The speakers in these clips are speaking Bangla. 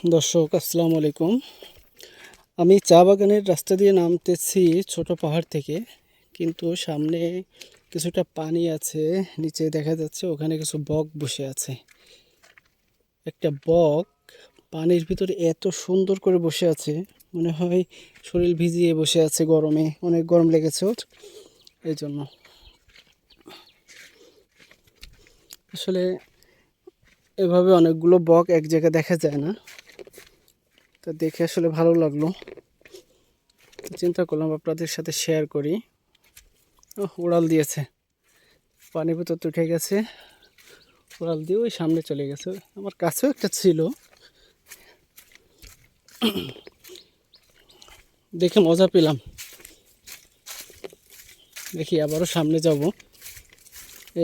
দর্শক আসসালামু আলাইকুম। আমি চা বাগানের রাস্তা দিয়ে নামতেছি ছোট পাহাড় থেকে, কিন্তু সামনে কিছুটা পানি আছে, নিচে দেখা যাচ্ছে ওখানে কিছু বক বসে আছে। একটা বক পানির ভিতরে এত সুন্দর করে বসে আছে, মনে হয় শরীর ভিজিয়ে বসে আছে, গরমে অনেক গরম লেগেছে ওর, এই জন্য। আসলে এভাবে অনেকগুলো বক এক জায়গায় দেখা যায় না, তা দেখে আসলে ভালো লাগলো, চিন্তা করলাম আপনাদের সাথে শেয়ার করি। উড়াল দিয়েছে, পানির ভিতর তো উঠে গেছে, উড়াল দিয়ে ওই সামনে চলে গেছে। আমার কাছেও একটা ছিল, দেখে মজা পেলাম। দেখি আবারও সামনে যাব।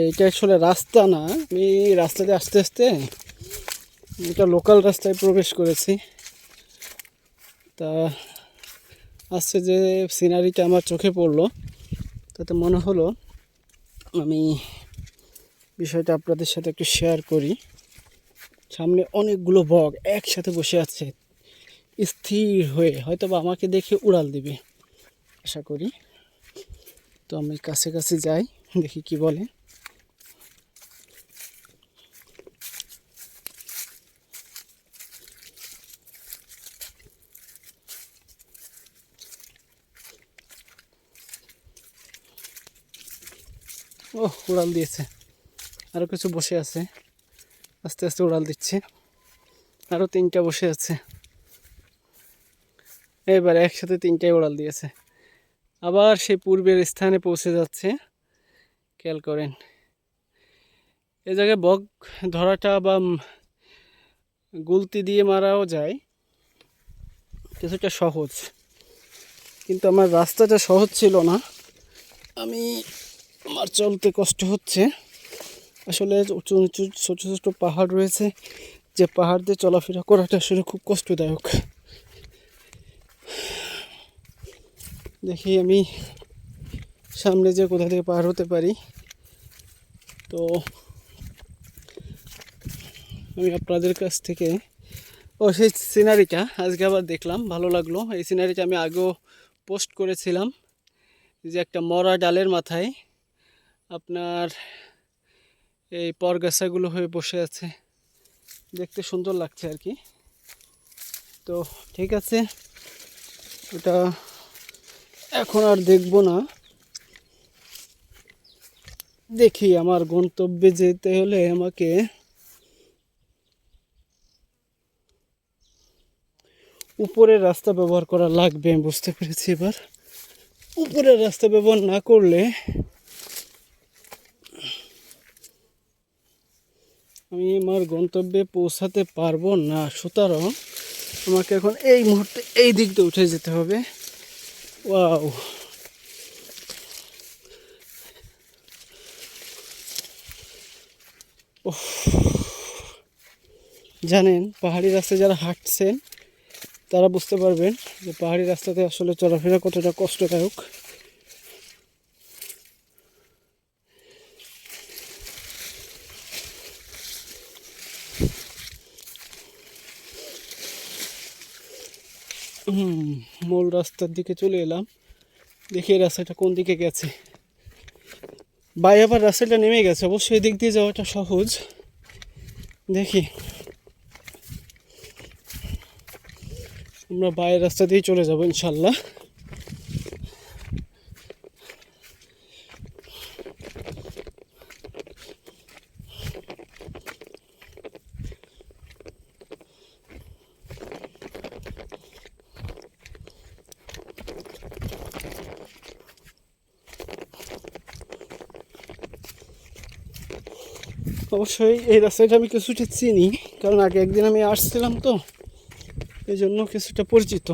এটা আসলে রাস্তা না, আমি রাস্তা দিয়ে আস্তে আস্তে এটা লোকাল রাস্তায় প্রবেশ করেছি। তা আজকে যে সিনারিটা আমার চোখে পড়লো, তাতে মনে হলো আমি বিষয়টা আপনাদের সাথে একটু শেয়ার করি। সামনে অনেকগুলো বক একসাথে বসে আছে স্থির হয়ে, হয়তো বা আমাকে দেখে উড়াল দিবে আশা করি। তো আমি কাছে কাছে যাই, দেখি কি বলে। ও উড়াল দিয়েছে, আরও কিছু বসে আছে, আস্তে আস্তে উড়াল দিচ্ছে। আরও তিনটা বসে আছে, এবার একসাথে তিনটাই উড়াল দিয়েছে। আবার সেই পূর্বের স্থানে পৌঁছে যাচ্ছে। খেয়াল করেন, এ জায়গায় বক ধরাটা বা গুলতি দিয়ে মারাও যায়, কিছুটা সহজ, কিন্তু আমার রাস্তাটা সহজ ছিল না। আমার চলতে কষ্ট হচ্ছে। আসলে উঁচু উঁচু ছোটো ছোটো পাহাড় রয়েছে, যে পাহাড় দিয়ে চলাফেরা করাটা আসলে খুব কষ্টদায়ক। দেখি আমি সামনে যে কোথা থেকে পার হতে পারি। তো আমি আপনাদের কাছ থেকে সেই সিনারিটা আজকে আবার দেখলাম, ভালো লাগলো। এই সিনারিটা আমি আগেও পোস্ট করেছিলাম, যে একটা মরা ডালের মাথায় আপনার এই পরগাছাগুলো হয়ে বসে আছে, দেখতে সুন্দর লাগছে আর কি। তো ঠিক আছে, ওটা এখন আর দেখবো না। দেখি আমার গন্তব্যে যেতে হলে আমাকে উপরের রাস্তা ব্যবহার করা লাগবে, আমি বুঝতে পেরেছি। এবার উপরের রাস্তা ব্যবহার না করলে আমি আমার গন্তব্যে পৌঁছাতে পারবো না। সুতরাং আমাকে এখন এই মুহূর্তে এই দিক দিয়ে উঠে যেতে হবে। ওয়াও, জানেন, পাহাড়ি রাস্তায় যারা হাঁটছেন তারা বুঝতে পারবেন যে পাহাড়ি রাস্তাতে আসলে চলাফেরা কতটা কষ্টদায়ক। মূল রাস্তার দিকে চলে এলাম, দেখি এই রাস্তাটা কোন দিকে গেছে। বাই আবার রাস্তাটা নেমে গেছে, অবশ্যই দিক দিয়ে যাওয়াটা সহজ। দেখি, আমরা বাইরের রাস্তা দিয়ে চলে যাব ইনশাল্লাহ। অবশ্যই এই রাস্তাটা আমি কিছুটা চিনি, কারণ আগে একদিন আমি আসছিলাম, তো এই জন্য কিছুটা পরিচিত।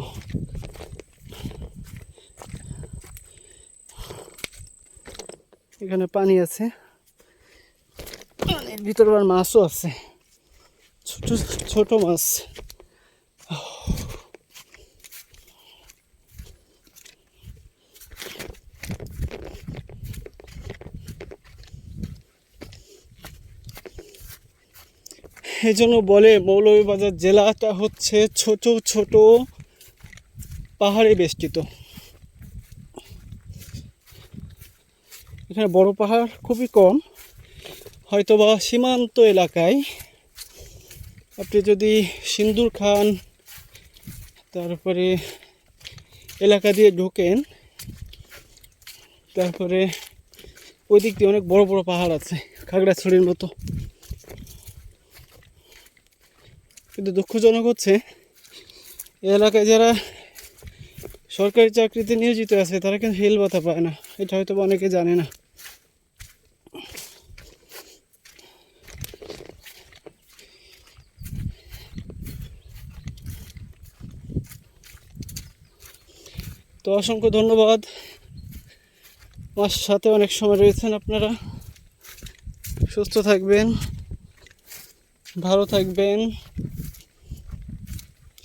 এখানে পানি আছে, পানির ভিতরে আবার মাছও আছে, ছোট ছোট মাছ। এই জন্য বলে মৌলভীবাজার জেলাটা হচ্ছে ছোট ছোট পাহাড়ে বেষ্টিত। এখানে বড় পাহাড় খুবই কম, হয়তোবা সীমান্ত এলাকায় আপনি যদি সিন্দুর খান তারপরে এলাকা দিয়ে ঢোকেন, তারপরে ওই দিক দিয়ে অনেক বড় বড় পাহাড় আছে খাগড়াছড়ির মতো। কিন্তু দুঃখজনক হচ্ছে এই এলাকায় যারা সরকারি চাকরিতে নিয়োজিত আছে তারা কিন্তু হেল ভাতা পায় না, এটা হয়তো অনেকে জানে না। তো অসংখ্য ধন্যবাদ, আমার সাথে অনেক সময় রয়েছেন আপনারা। সুস্থ থাকবেন, ভালো থাকবেন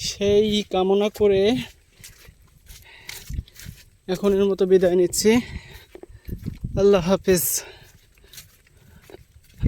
সেই কামনা করে এখনের মতো বিদায় নিচ্ছি। আল্লাহ হাফিজ।